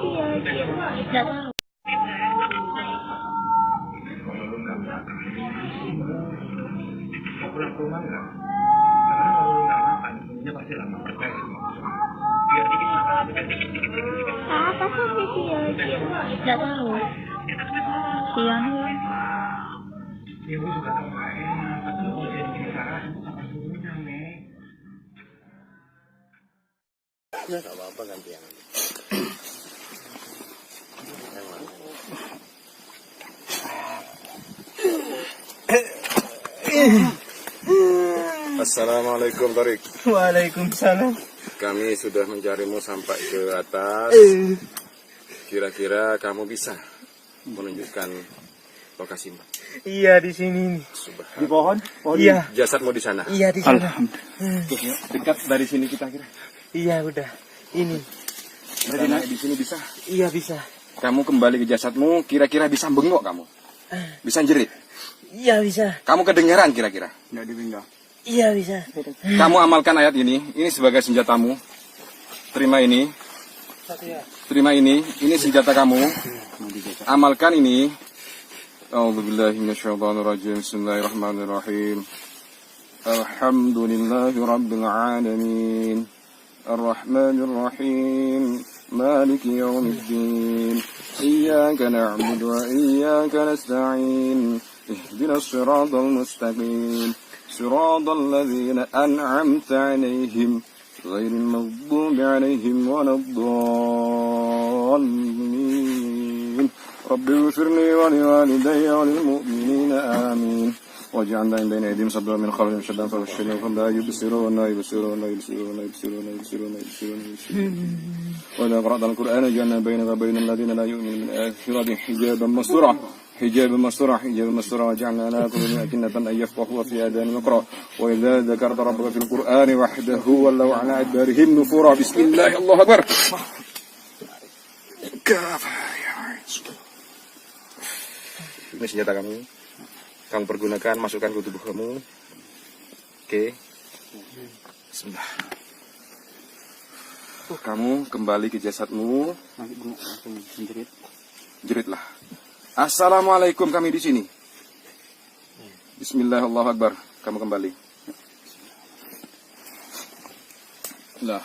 dia? Nggak tahu. Kalau lu nggak makan, mau pulang ke rumah nggak? Karena kalau lu nggak makan, punya pasti lama percaya sama aku. Biar dikit makan. Apa sih dia? Nggak tahu. Sian. Ya gue juga tahu nggak enak, tapi lu kalau jadi gini Sarah, itu kapan dulunya, Nek? Nggak apa-apa ganti yang Assalamualaikum Tarik. Waalaikumsalam. Kami sudah mencarimu sampai ke atas. Kira-kira kamu bisa menunjukkan lokasimu? Iya di sini nih. Subhanallah. Di pohon? Iya. Jasadmu di sana. Iya di sana. Dekat dari sini kita kira. Iya udah. Ini. Berarti naik di sini bisa. Iya bisa. Kamu kembali ke jasadmu. Kira-kira bisa bengok kamu? Bisa jerit? Iya bisa. Kamu kedengaran kira-kira? Nggak dipindah. Iya bisa. Kamu amalkan ayat ini sebagai senjatamu. Terima ini. Terima ini senjata kamu. Amalkan ini. A'udzubillahi minasyaitonirrajim. Bismillahirrahmanirrahim. Alhamdulillahirabbil alamin. Arrahmanirrahim. Maliki yaumiddin. Iyyaka na'budu wa iyyaka nasta'in. Ihdinas siratal mustaqim. صراط الذين أنعمت عليهم غير المغضوب عليهم ولا الضالين رب اغفر لي ولوالدي وللمؤمنين آمين واجعلنا من بين أيديهم سدا من خلفهم شدا فبشرهم فلا يبصرون وإذا قرأت القرآن جعلنا بينك وبين الذين لا يؤمنون بالآخرة حجابا مستورا وجعلنا على قلوبهم أكنة أن يفقهوا في آذانهم وقرأ وإذا ذكرت ربك في القرآن وحده ولوا على أدبارهم نفورا بسم الله الله أكبر. Ini senjata kamu pergunakan, masukkan ke tubuh kamu. Oke. Bismillah. Kamu kembali ke jasadmu. Jeritlah. Assalamualaikum, kami di sini. Bismillah, Allahu Akbar. Kamu kembali. Lah.